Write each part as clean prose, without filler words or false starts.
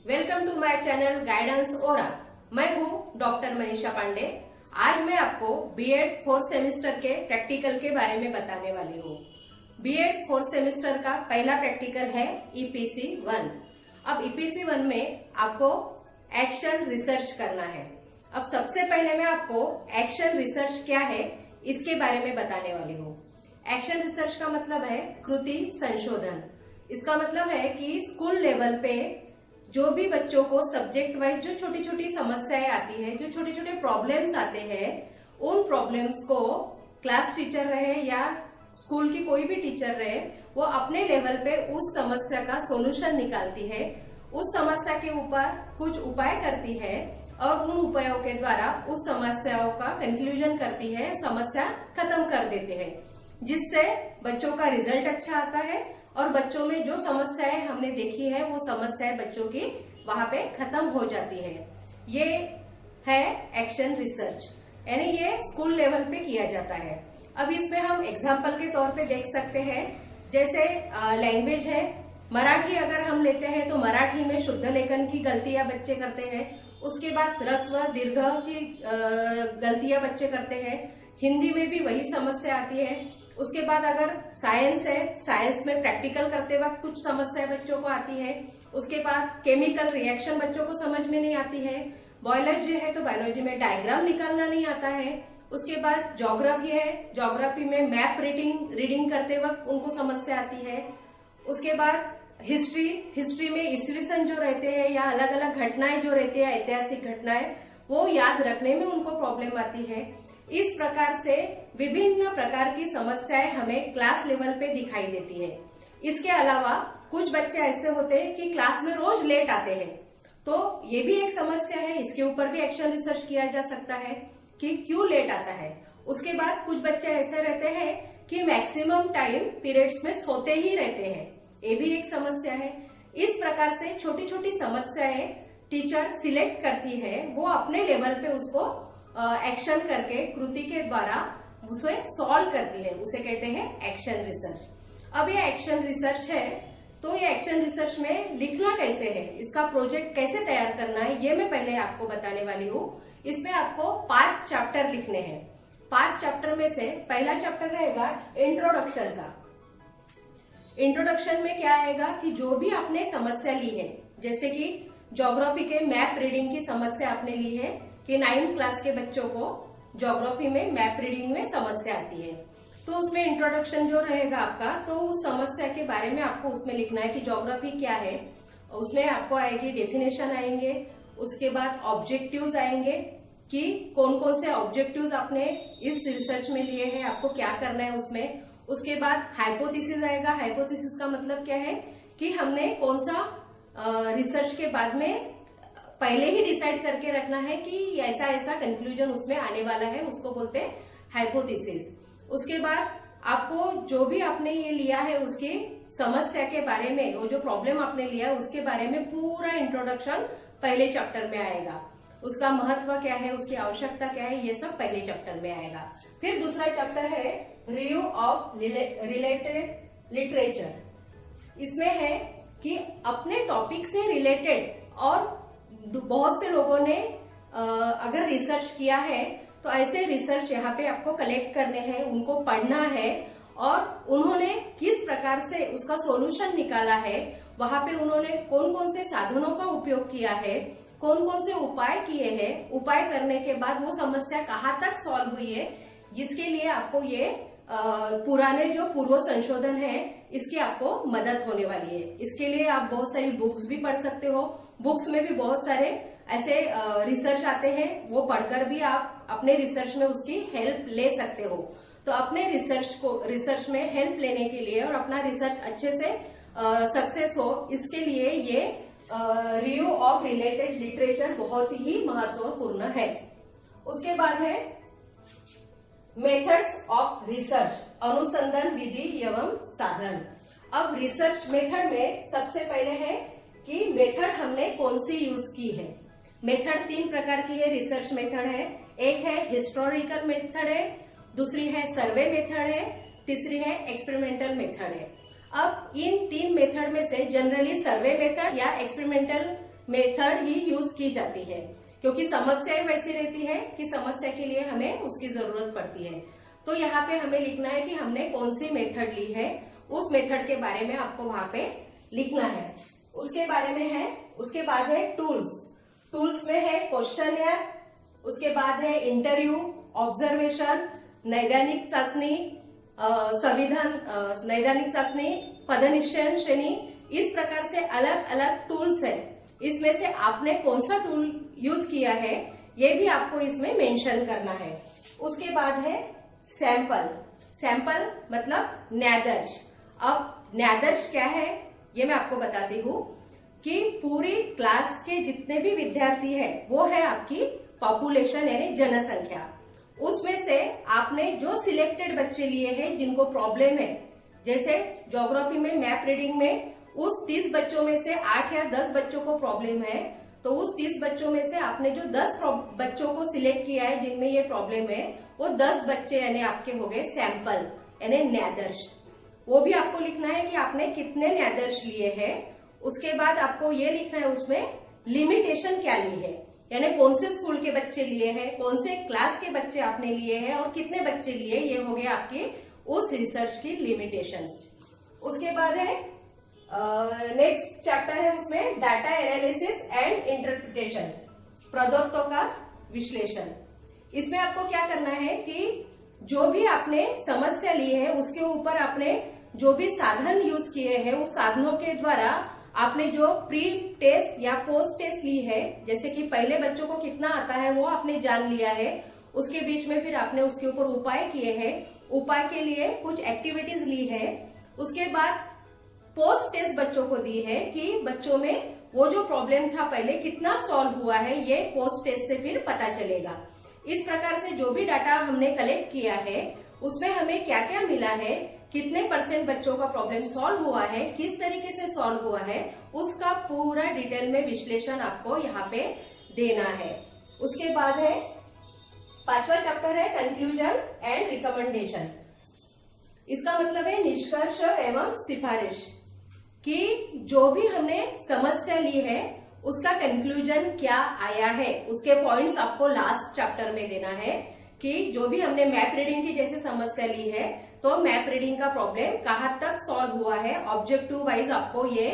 Welcome to my channel guidance Aura. मैं हूँ doctor Manisha Pandey. आज मैं आपको बीएड 4th सेमेस्टर के प्रैक्टिकल के बारे में बताने वाली हूँ। बीएड 4th सेमेस्टर का पहला प्रैक्टिकल है ईपीसी 1। अब ईपीसी 1 में आपको एक्शन रिसर्च करना है। अब सबसे पहले मैं आपको एक्शन रिसर्च क्या है इसके बारे में बताने वाली हूँ। एक्शन रिसर्च का मतलब है कृति संशोधन। इसका मतलब है कि स्कूल लेवल पे जो भी बच्चों को सब्जेक्ट वाइज जो छोटी छोटी समस्याएं आती है, जो छोटे छोटे प्रॉब्लम्स आते हैं, उन प्रॉब्लम्स को क्लास टीचर रहे या स्कूल की कोई भी टीचर रहे, वो अपने लेवल पे उस समस्या का सोल्यूशन निकालती है, उस समस्या के ऊपर कुछ उपाय करती है और उन उपायों के द्वारा उस समस्याओं का कंक्लूजन करती है, समस्या खत्म कर देते हैं, जिससे बच्चों का रिजल्ट अच्छा आता है और बच्चों में जो समस्याएं हमने देखी है वो समस्याएं बच्चों की वहां पे खत्म हो जाती है। ये है एक्शन रिसर्च, यानी ये स्कूल लेवल पे किया जाता है। अब इसमें हम एग्जाम्पल के तौर पे देख सकते हैं, जैसे लैंग्वेज है मराठी। अगर हम लेते हैं तो मराठी में शुद्ध लेखन की गलतियां बच्चे करते हैं, उसके बाद ह्रस्व दीर्घ की गलतियां बच्चे करते हैं। हिंदी में भी वही समस्या आती है। उसके बाद अगर साइंस है, साइंस में प्रैक्टिकल करते वक्त कुछ समस्याएं बच्चों को आती है। उसके बाद केमिकल रिएक्शन बच्चों को समझ में नहीं आती है। बायोलॉजी है तो बायोलॉजी में डायग्राम निकालना नहीं आता है। उसके बाद ज्योग्राफी है, ज्योग्राफी में मैप रीडिंग करते वक्त उनको समस्या आती है। उसके बाद हिस्ट्री में ईस्वी सन जो रहते हैं या अलग अलग घटनाएं जो रहती है, ऐतिहासिक घटनाएं, वो याद रखने में उनको प्रॉब्लम आती है। इस प्रकार से विभिन्न प्रकार की समस्याएं हमें क्लास लेवल पे दिखाई देती है। इसके अलावा कुछ बच्चे ऐसे होते हैं कि क्लास में रोज लेट आते हैं, तो ये भी एक समस्या है। इसके ऊपर भी एक्शन रिसर्च किया जा सकता है कि क्यों लेट आता है। उसके बाद कुछ बच्चे ऐसे रहते हैं कि मैक्सिमम टाइम पीरियड्स में सोते ही रहते हैं, ये भी एक समस्या है। इस प्रकार से छोटी छोटी समस्याएं टीचर सिलेक्ट करती है, वो अपने लेवल पे उसको एक्शन करके कृति के द्वारा उसे सॉल्व करती है, उसे कहते हैं एक्शन रिसर्च। अब ये एक्शन रिसर्च है, तो ये एक्शन रिसर्च में लिखना कैसे है, इसका प्रोजेक्ट कैसे तैयार करना है, ये मैं पहले आपको बताने वाली हूँ। इसमें आपको 5 चैप्टर लिखने हैं। 5 चैप्टर में से पहला चैप्टर रहेगा इंट्रोडक्शन का। इंट्रोडक्शन में क्या आएगा कि जो भी आपने समस्या ली है, जैसे कि ज्योग्राफी के मैप रीडिंग की समस्या आपने ली है कि 9th क्लास के बच्चों को ज्योग्राफी में मैप रीडिंग में समस्या आती है, तो उसमें इंट्रोडक्शन जो रहेगा आपका, तो उस समस्या के बारे में आपको उसमें लिखना है कि ज्योग्राफी क्या है। उसमें आपको आएगी डेफिनेशन आएंगे, उसके बाद ऑब्जेक्टिव्स आएंगे कि कौन कौन से ऑब्जेक्टिव्स आपने इस रिसर्च में लिए हैं, आपको क्या करना है उसमें। उसके बाद हाइपोथेसिस आएगा। हाइपोथेसिस का मतलब क्या है कि हमने कौन सा रिसर्च के बाद में पहले ही डिसाइड करके रखना है कि ऐसा ऐसा कंक्लूजन उसमें आने वाला है, उसको बोलते हैं हाइपोथेसिस। उसके बाद आपको जो भी आपने ये लिया है उसकी समस्या के बारे में, वो जो प्रॉब्लम आपने लिया है उसके बारे में पूरा इंट्रोडक्शन पहले चैप्टर में आएगा। उसका महत्व क्या है, उसकी आवश्यकता क्या है, ये सब पहले चैप्टर में आएगा। फिर दूसरा चैप्टर है रिव्यू ऑफ रिलेटेड लिटरेचर। इसमें है कि अपने टॉपिक से रिलेटेड और बहुत से लोगों ने अगर रिसर्च किया है तो ऐसे रिसर्च यहाँ पे आपको कलेक्ट करने हैं, उनको पढ़ना है और उन्होंने किस प्रकार से उसका सॉल्यूशन निकाला है, वहां पे उन्होंने कौन कौन से साधनों का उपयोग किया है, कौन कौन से उपाय किए हैं, उपाय करने के बाद वो समस्या कहाँ तक सॉल्व हुई है, जिसके लिए आपको ये पुराने जो पूर्व संशोधन है इसकी आपको मदद होने वाली है। इसके लिए आप बहुत सारी बुक्स भी पढ़ सकते हो। बुक्स में भी बहुत सारे ऐसे रिसर्च आते हैं, वो पढ़कर भी आप अपने रिसर्च में उसकी हेल्प ले सकते हो। तो अपने रिसर्च में हेल्प लेने के लिए और अपना रिसर्च अच्छे से सक्सेस हो, इसके लिए ये रिव्यू ऑफ रिलेटेड लिटरेचर बहुत ही महत्वपूर्ण है। उसके बाद है मेथड्स ऑफ रिसर्च, अनुसंधान विधि एवं साधन। अब रिसर्च मेथड में सबसे पहले है कि मेथड हमने कौन सी यूज की है। मेथड 3 प्रकार की है। रिसर्च मेथड है, एक है हिस्टोरिकल मेथड है, दूसरी है सर्वे मेथड है, तीसरी है एक्सपेरिमेंटल मेथड है। अब इन 3 मेथड में से जनरली सर्वे मेथड या एक्सपेरिमेंटल मेथड ही यूज की जाती है, क्योंकि समस्याएं वैसी रहती है कि समस्या के लिए हमें उसकी जरूरत पड़ती है। तो यहाँ पे हमें लिखना है कि हमने कौन सी मेथड ली है, उस मेथड के बारे में आपको वहां पे लिखना है। उसके बारे में है, उसके बाद है टूल्स। टूल्स में है क्वेश्चनर, उसके बाद है इंटरव्यू, ऑब्जर्वेशन, नैदानिक चाचनी, नैदानिक चाचनी, पदनिश्चयन श्रेणी। इस प्रकार से अलग अलग टूल्स है। इसमें से आपने कौन सा टूल यूज किया है ये भी आपको इसमें मेंशन करना है। उसके बाद है सैंपल। सैंपल मतलब न्यादर्श। अब न्यादर्श क्या है ये मैं आपको बताती हूँ कि पूरी क्लास के जितने भी विद्यार्थी है वो है आपकी पॉपुलेशन यानी जनसंख्या। उसमें से आपने जो सिलेक्टेड बच्चे लिए हैं जिनको प्रॉब्लम है, जैसे ज्योग्राफी में मैप रीडिंग में उस 30 बच्चों में से 8 या 10 बच्चों को प्रॉब्लम है, तो उस 30 बच्चों में से आपने जो 10 बच्चों को सिलेक्ट किया है जिनमें ये प्रॉब्लम है, वो 10 बच्चे यानी आपके हो गए सैंपल यानी न्यादर्श। वो भी आपको लिखना है कि आपने कितने न्यादर्श लिए हैं। उसके बाद आपको ये लिखना है उसमें लिमिटेशन क्या ली है, यानी कौन से स्कूल के बच्चे लिए हैं, कौन से क्लास के बच्चे आपने लिए हैं और कितने बच्चे लिए, ये हो गया आपके उस रिसर्च की लिमिटेशंस। उसके बाद है नेक्स्ट चैप्टर है उसमें डाटा एनालिसिस एंड इंटरप्रिटेशन, प्रदत्तों का विश्लेषण। इसमें आपको क्या करना है कि जो भी आपने समस्या ली है उसके ऊपर आपने जो भी साधन यूज किए हैं उस साधनों के द्वारा आपने जो प्री टेस्ट या पोस्ट टेस्ट ली है, जैसे कि पहले बच्चों को कितना आता है वो आपने जान लिया है, उसके बीच में फिर आपने उसके ऊपर उपाय किए हैं, उपाय के लिए कुछ एक्टिविटीज ली है। उसके बाद पोस्ट टेस्ट बच्चों को दी है कि बच्चों में वो जो प्रॉब्लम था पहले कितना सॉल्व हुआ है, ये पोस्ट टेस्ट से फिर पता चलेगा। इस प्रकार से जो भी डाटा हमने कलेक्ट किया है उसमें हमें क्या क्या मिला है, कितने % बच्चों का प्रॉब्लम सॉल्व हुआ है, किस तरीके से सॉल्व हुआ है, उसका पूरा डिटेल में विश्लेषण आपको यहाँ पे देना है। उसके बाद है 5वां चैप्टर है कंक्लूजन एंड रिकमेंडेशन। इसका मतलब है निष्कर्ष एवं सिफारिश, कि जो भी हमने समस्या ली है उसका कंक्लूजन क्या आया है, उसके पॉइंट्स आपको लास्ट चैप्टर में देना है। कि जो भी हमने मैप रीडिंग की जैसे समस्या ली है तो मैप रीडिंग का प्रॉब्लम कहाँ तक सॉल्व हुआ है, ऑब्जेक्टिव वाइज आपको ये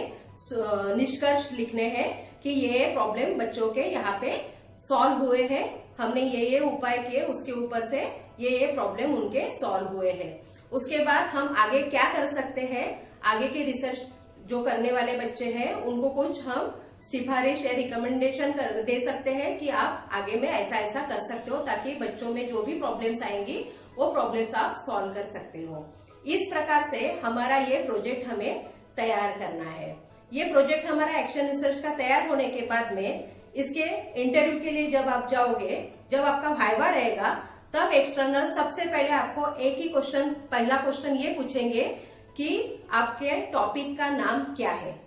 निष्कर्ष लिखने हैं कि ये प्रॉब्लम बच्चों के यहाँ पे सॉल्व हुए हैं, हमने ये उपाय किए, उसके ऊपर से ये प्रॉब्लम उनके सॉल्व हुए हैं। उसके बाद हम आगे क्या कर सकते हैं, आगे के रिसर्च जो करने वाले बच्चे हैं उनको कुछ हम सिफारिश या रिकमेंडेशन दे सकते हैं कि आप आगे में ऐसा ऐसा कर सकते हो, ताकि बच्चों में जो भी प्रॉब्लम्स आएंगी वो प्रॉब्लम्स आप सॉल्व कर सकते हो। इस प्रकार से हमारा ये प्रोजेक्ट हमें तैयार करना है। ये प्रोजेक्ट हमारा एक्शन रिसर्च का तैयार होने के बाद में इसके इंटरव्यू के लिए जब आप जाओगे, जब आपका वाइवा रहेगा, तब एक्सटर्नल सबसे पहले आपको एक ही क्वेश्चन, पहला क्वेश्चन ये पूछेंगे कि आपके टॉपिक का नाम क्या है,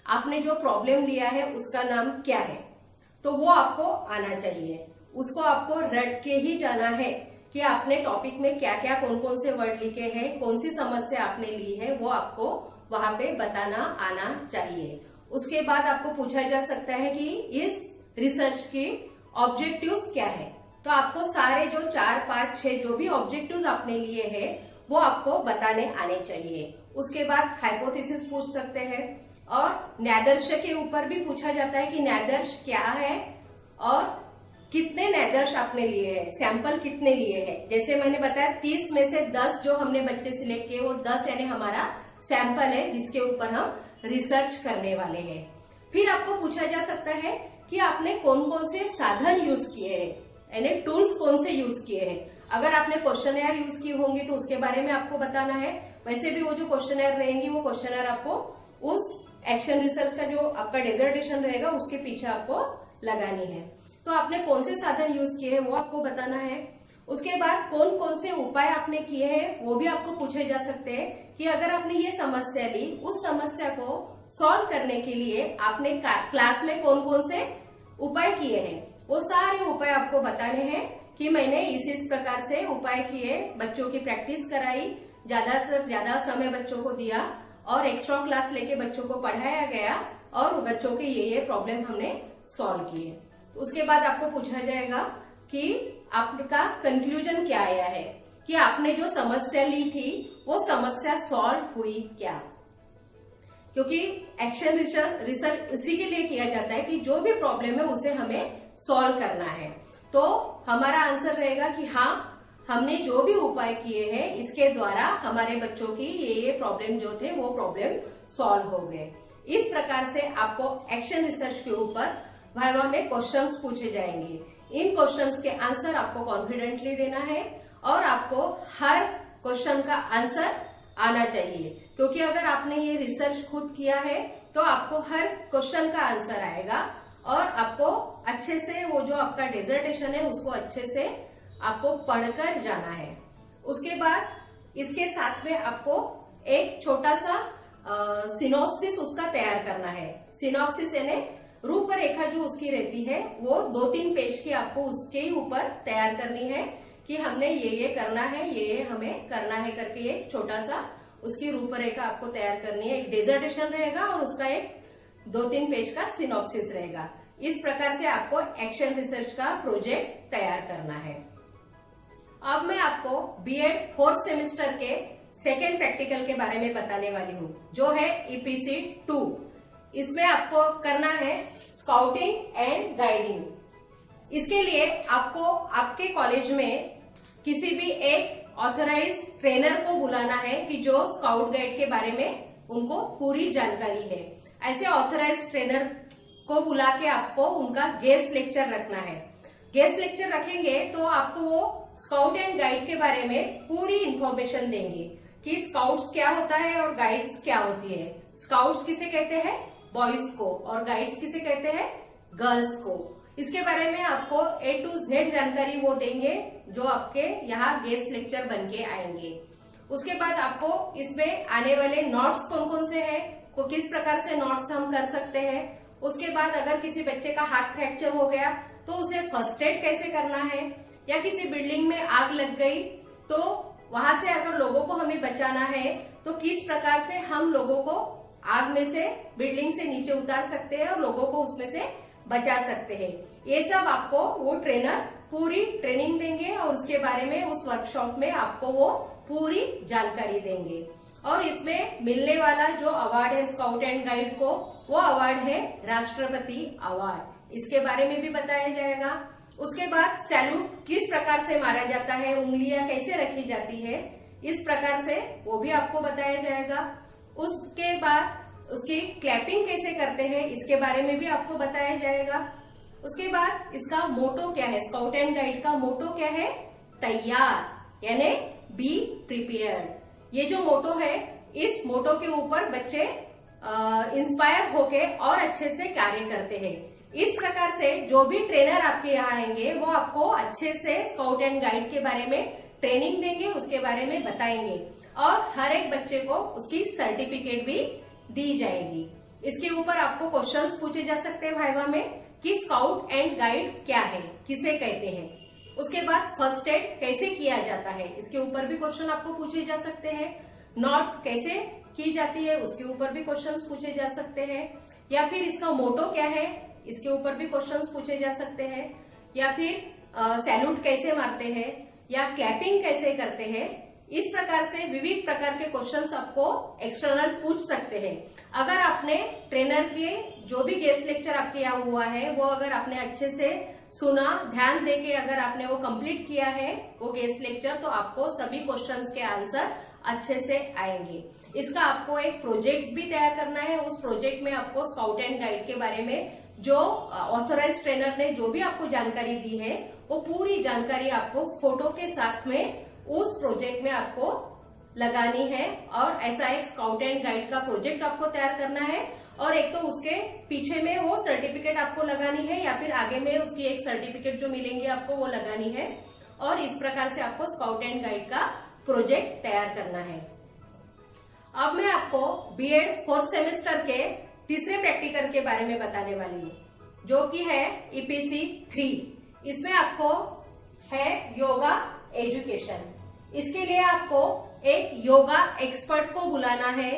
आपने जो प्रॉब्लम लिया है उसका नाम क्या है, तो वो आपको आना चाहिए। उसको आपको रट के ही जाना है कि आपने टॉपिक में क्या क्या कौन कौन से वर्ड लिखे हैं, कौन सी समस्या आपने ली है, वो आपको वहां पे बताना आना चाहिए। उसके बाद आपको पूछा जा सकता है कि इस रिसर्च के ऑब्जेक्टिव्स क्या है, तो आपको सारे जो 4, 5, 6 जो भी ऑब्जेक्टिव्स आपने लिए हैं वो आपको बताने आने चाहिए। उसके बाद हाइपोथेसिस पूछ सकते हैं और न्यादर्श के ऊपर भी पूछा जाता है कि न्यादर्श क्या है और कितने न्यादर्श आपने लिए हैं, सैंपल कितने लिए हैं। जैसे मैंने बताया 30 में से 10 जो हमने बच्चे सिलेक्ट किए वो 10 यानी हमारा सैंपल है जिसके ऊपर हम रिसर्च करने वाले हैं। फिर आपको पूछा जा सकता है कि आपने कौन कौन से साधन यूज किए हैं, यानी टूल्स कौन से यूज किए हैं। अगर आपने क्वेश्चनर यूज किए होंगे तो उसके बारे में आपको बताना है। वैसे भी वो जो क्वेश्चनर रहेंगी वो क्वेश्चनर आपको उस एक्शन रिसर्च का जो आपका डिसर्टेशन रहेगा उसके पीछे आपको लगानी है। तो आपने कौन से साधन यूज किए हैं वो आपको बताना है। उसके बाद कौन कौन से उपाय आपने किए हैं वो भी आपको पूछे जा सकते हैं कि अगर आपने ये समस्या ली, उस समस्या को सॉल्व करने के लिए आपने क्लास में कौन कौन से उपाय किए हैं, वो सारे उपाय आपको बताने हैं कि मैंने इस प्रकार से उपाय किए, बच्चों की प्रैक्टिस कराई, ज्यादा से ज्यादा समय बच्चों को दिया और एक्स्ट्रा क्लास लेके बच्चों को पढ़ाया गया और बच्चों के ये प्रॉब्लम हमने सॉल्व किए। उसके बाद आपको पूछा जाएगा कि आपका कंक्लूजन क्या आया है, कि आपने जो समस्या ली थी वो समस्या सॉल्व हुई क्या। क्योंकि एक्शन रिसर्च इसी के लिए किया जाता है कि जो भी प्रॉब्लम है उसे हमें सॉल्व करना है। तो हमारा आंसर रहेगा कि हाँ, हमने जो भी उपाय किए हैं इसके द्वारा हमारे बच्चों की ये प्रॉब्लम जो थे वो प्रॉब्लम सॉल्व हो गए। इस प्रकार से आपको एक्शन रिसर्च के ऊपर वाइवा में क्वेश्चंस पूछे जाएंगे। इन क्वेश्चंस के आंसर आपको कॉन्फिडेंटली देना है और आपको हर क्वेश्चन का आंसर आना चाहिए, क्योंकि अगर आपने ये रिसर्च खुद किया है तो आपको हर क्वेश्चन का आंसर आएगा और आपको अच्छे से वो जो आपका डिसर्टेशन है उसको अच्छे से आपको पढ़कर जाना है। उसके बाद इसके साथ में आपको एक छोटा सा सिनॉप्सिस उसका तैयार करना है। सिनॉप्सिस यानी रूपरेखा जो उसकी रहती है वो 2-3 पेज की आपको उसके ऊपर तैयार करनी है कि हमने ये करना है, ये हमें करना है करके एक छोटा सा उसकी रूपरेखा आपको तैयार करनी है। एक डिसर्टेशन रहेगा और उसका एक 2-3 पेज का सिनॉप्सिस रहेगा। इस प्रकार से आपको एक्शन रिसर्च का प्रोजेक्ट तैयार करना है। अब मैं आपको बीएड 4th सेमेस्टर के सेकेंड प्रैक्टिकल के बारे में बताने वाली हूँ, जो है ईपीसी 2। इसमें आपको करना है स्काउटिंग एंड गाइडिंग। इसके लिए आपको आपके कॉलेज में किसी भी एक ऑथराइज ट्रेनर को बुलाना है कि जो स्काउट गाइड के बारे में उनको पूरी जानकारी है। ऐसे ऑथराइज ट्रेनर को बुला के आपको उनका गेस्ट लेक्चर रखना है। गेस्ट लेक्चर रखेंगे तो आपको वो स्काउट एंड गाइड के बारे में पूरी इंफॉर्मेशन देंगे कि स्काउट्स क्या होता है और गाइड्स क्या होती है। स्काउट्स किसे कहते हैं? बॉयज को, और गाइड्स किसे कहते हैं? गर्ल्स को। इसके बारे में आपको A to Z जानकारी वो देंगे जो आपके यहाँ गेस्ट लेक्चर बन के आएंगे। उसके बाद आपको इसमें आने वाले नोट्स कौन कौन से हैं, को किस प्रकार से नोट्स हम कर सकते हैं। उसके बाद अगर किसी बच्चे का हाथ फ्रैक्चर हो गया तो उसे फर्स्ट एड कैसे करना है, या किसी बिल्डिंग में आग लग गई तो वहां से अगर लोगों को हमें बचाना है तो किस प्रकार से हम लोगों को आग में से बिल्डिंग से नीचे उतार सकते हैं और लोगों को उसमें से बचा सकते हैं। ये सब आपको वो ट्रेनर पूरी ट्रेनिंग देंगे और उसके बारे में उस वर्कशॉप में आपको वो पूरी जानकारी देंगे। और इसमें मिलने वाला जो अवार्ड है स्काउट एंड गाइड को, वो अवार्ड है राष्ट्रपति अवार्ड। इसके बारे में भी बताया जाएगा। उसके बाद सैल्यूट किस प्रकार से मारा जाता है, उंगलियां कैसे रखी जाती है, इस प्रकार से वो भी आपको बताया जाएगा। उसके बाद उसकी क्लैपिंग कैसे करते हैं इसके बारे में भी आपको बताया जाएगा। उसके बाद इसका मोटो क्या है, स्काउट एंड गाइड का मोटो क्या है? तैयार, यानी बी प्रिपेयर्ड। ये जो मोटो है, इस मोटो के ऊपर बच्चे इंस्पायर होके और अच्छे से कार्य करते हैं। इस प्रकार से जो भी ट्रेनर आपके यहाँ आएंगे वो आपको अच्छे से स्काउट एंड गाइड के बारे में ट्रेनिंग देंगे, उसके बारे में बताएंगे और हर एक बच्चे को उसकी सर्टिफिकेट भी दी जाएगी। इसके ऊपर आपको क्वेश्चंस पूछे जा सकते हैं वाइवा में कि स्काउट एंड गाइड क्या है, किसे कहते हैं। उसके बाद फर्स्ट एड कैसे किया जाता है, इसके ऊपर भी क्वेश्चन आपको पूछे जा सकते हैं। नॉट कैसे की जाती है उसके ऊपर भी क्वेश्चंस पूछे जा सकते हैं। या फिर इसका मोटो क्या है, इसके ऊपर भी क्वेश्चंस पूछे जा सकते हैं। या फिर सैल्यूट कैसे मारते हैं या क्लैपिंग कैसे करते हैं। इस प्रकार से विविध प्रकार के क्वेश्चंस आपको एक्सटर्नल पूछ सकते हैं। अगर आपने ट्रेनर के जो भी गेस्ट लेक्चर आपके यहाँ हुआ है वो अगर आपने अच्छे से सुना, ध्यान देके अगर आपने वो कंप्लीट किया है वो गेस्ट लेक्चर, तो आपको सभी क्वेश्चंस के आंसर अच्छे से आएंगे। इसका आपको एक प्रोजेक्ट भी तैयार करना है। उस प्रोजेक्ट में आपको स्काउट एंड गाइड के बारे में जो ऑथराइज ट्रेनर ने जो भी आपको जानकारी दी है वो पूरी जानकारी आपको फोटो के साथ में उस प्रोजेक्ट में आपको लगानी है। और ऐसा एक स्काउट एंड गाइड का प्रोजेक्ट आपको तैयार करना है। और एक तो उसके पीछे में वो सर्टिफिकेट आपको लगानी है या फिर आगे में उसकी एक सर्टिफिकेट जो मिलेंगी आपको वो लगानी है। और इस प्रकार से आपको स्काउट एंड गाइड का प्रोजेक्ट तैयार करना है। अब मैं आपको बीएड 4th सेमेस्टर के तीसरे प्रैक्टिकल के बारे में बताने वाली हूँ, जो कि है ईपीसी 3। इसमें आपको है योगा एजुकेशन। इसके लिए आपको एक योगा एक्सपर्ट को बुलाना है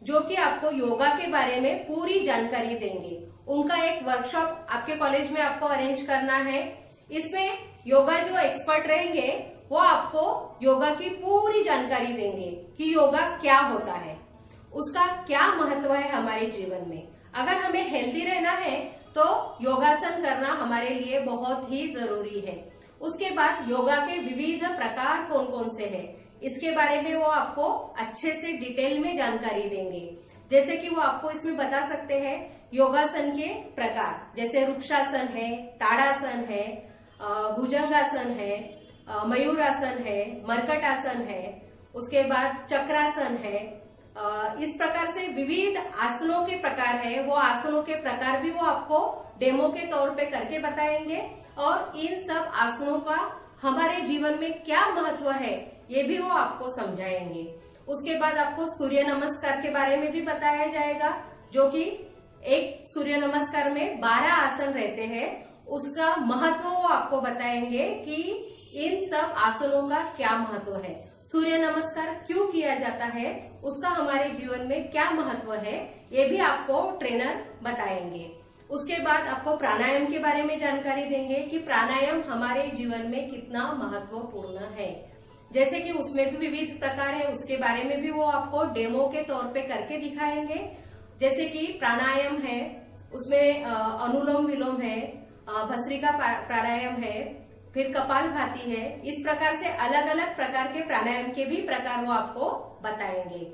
जो कि आपको योगा के बारे में पूरी जानकारी देंगे। उनका एक वर्कशॉप आपके कॉलेज में आपको अरेंज करना है। इसमें योगा जो एक्सपर्ट रहेंगे वो आपको योगा की पूरी जानकारी देंगे कि योगा क्या होता है, उसका क्या महत्व है हमारे जीवन में। अगर हमें हेल्दी रहना है तो योगासन करना हमारे लिए बहुत ही जरूरी है। उसके बाद योगा के विविध प्रकार कौन कौन से हैं, इसके बारे में वो आपको अच्छे से डिटेल में जानकारी देंगे। जैसे कि वो आपको इसमें बता सकते हैं योगासन के प्रकार, जैसे वृक्षासन है, ताड़ासन है, भुजंगासन है, मयूरासन है, मरकटासन है, उसके बाद चक्रासन है। इस प्रकार से विविध आसनों के प्रकार है, वो आसनों के प्रकार भी वो आपको डेमो के तौर पे करके बताएंगे और इन सब आसनों का हमारे जीवन में क्या महत्व है ये भी वो आपको समझाएंगे। उसके बाद आपको सूर्य नमस्कार के बारे में भी बताया जाएगा, जो कि एक सूर्य नमस्कार में 12 आसन रहते हैं, उसका महत्व वो आपको बताएंगे कि इन सब आसनों का क्या महत्व है, सूर्य नमस्कार क्यों किया जाता है, उसका हमारे जीवन में क्या महत्व है, ये भी आपको ट्रेनर बताएंगे। उसके बाद आपको प्राणायाम के बारे में जानकारी देंगे कि प्राणायाम हमारे जीवन में कितना महत्वपूर्ण है। जैसे कि उसमें भी विविध प्रकार है, उसके बारे में भी वो आपको डेमो के तौर पे करके दिखाएंगे। जैसे कि प्राणायाम है, उसमें अनुलोम विलोम है, भस्त्रिका प्राणायाम है, फिर कपालभाति है। इस प्रकार से अलग अलग प्रकार के प्राणायाम के भी प्रकार वो आपको बताएंगे,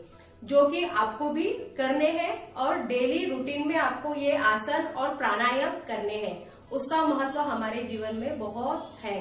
जो कि आपको भी करने हैं और डेली रूटीन में आपको ये आसन और प्राणायाम करने हैं। उसका महत्व हमारे जीवन में बहुत है।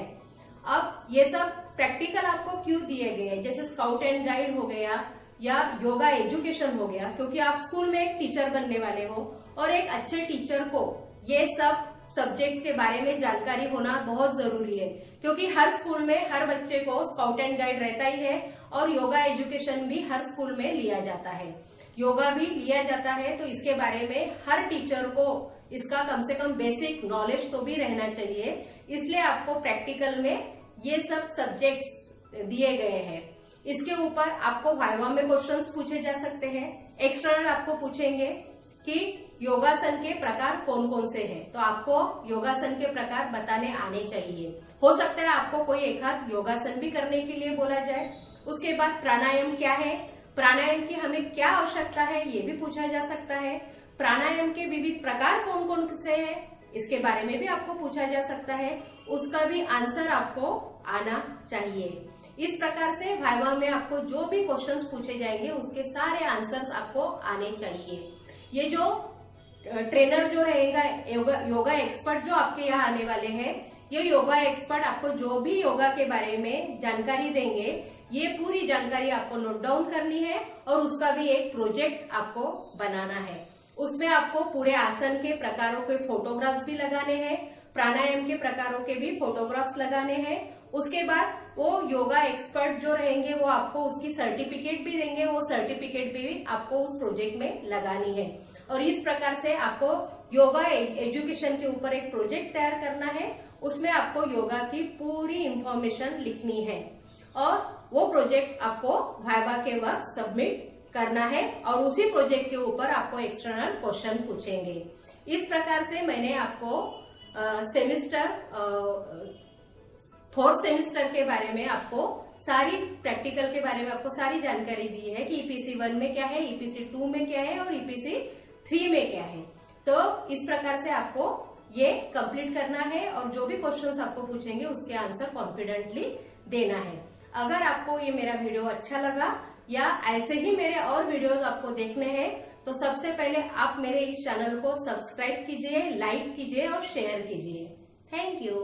अब ये सब प्रैक्टिकल आपको क्यों दिए गए हैं, जैसे स्काउट एंड गाइड हो गया या योगा एजुकेशन हो गया, क्योंकि आप स्कूल में एक टीचर बनने वाले हो और एक अच्छे टीचर को ये सब सब्जेक्ट्स के बारे में जानकारी होना बहुत जरूरी है। क्योंकि हर स्कूल में हर बच्चे को स्काउट एंड गाइड रहता ही है और योगा एजुकेशन भी हर स्कूल में लिया जाता है, योगा भी लिया जाता है। तो इसके बारे में हर टीचर को इसका कम से कम बेसिक नॉलेज तो भी रहना चाहिए। इसलिए आपको प्रैक्टिकल में ये सब सब्जेक्ट्स दिए गए हैं। इसके ऊपर आपको वाइवा में क्वेश्चंस पूछे जा सकते हैं। एक्सटर्नल आपको पूछेंगे कि योगासन के प्रकार कौन कौन से हैं, तो आपको योगासन के प्रकार बताने आने चाहिए। हो सकता है आपको कोई एक आध योगासन भी करने के लिए बोला जाए। उसके बाद प्राणायाम क्या है, प्राणायाम की हमें क्या आवश्यकता है, ये भी पूछा जा सकता है। प्राणायाम के विविध प्रकार कौन कौन से हैं, इसके बारे में भी आपको पूछा जा सकता है। उसका भी आंसर आपको आना चाहिए। इस प्रकार से वाइवा में आपको जो भी क्वेश्चंस पूछे जाएंगे उसके सारे आंसर्स आपको आने चाहिए। ये जो ट्रेनर जो रहेगा, योगा एक्सपर्ट जो आपके यहाँ आने वाले हैं, ये योगा एक्सपर्ट आपको जो भी योगा के बारे में जानकारी देंगे, ये पूरी जानकारी आपको नोट डाउन करनी है और उसका भी एक प्रोजेक्ट आपको बनाना है। उसमें आपको पूरे आसन के प्रकारों के फोटोग्राफ्स भी लगाने हैं, प्राणायाम के प्रकारों के भी फोटोग्राफ्स लगाने हैं। उसके बाद वो योगा एक्सपर्ट जो रहेंगे वो आपको उसकी सर्टिफिकेट भी देंगे, वो सर्टिफिकेट भी आपको उस प्रोजेक्ट में लगानी है। और इस प्रकार से आपको योगा एजुकेशन के ऊपर एक प्रोजेक्ट तैयार करना है। उसमें आपको योगा की पूरी इंफॉर्मेशन लिखनी है और वो प्रोजेक्ट आपको वाइवा के वक्त सबमिट करना है और उसी प्रोजेक्ट के ऊपर आपको एक्सटर्नल क्वेश्चन पूछेंगे। इस प्रकार से मैंने आपको फोर्थ सेमिस्टर के बारे में आपको सारी प्रैक्टिकल के बारे में आपको सारी जानकारी दी है कि EPC 1 में क्या है, EPC 2 में क्या है और EPC 3 में क्या है। तो इस प्रकार से आपको ये कंप्लीट करना है और जो भी क्वेश्चंस आपको पूछेंगे उसके आंसर कॉन्फिडेंटली देना है। अगर आपको ये मेरा वीडियो अच्छा लगा या ऐसे ही मेरे और वीडियोस आपको देखने हैं तो सबसे पहले आप मेरे इस चैनल को सब्सक्राइब कीजिए, लाइक कीजिए और शेयर कीजिए। Thank you.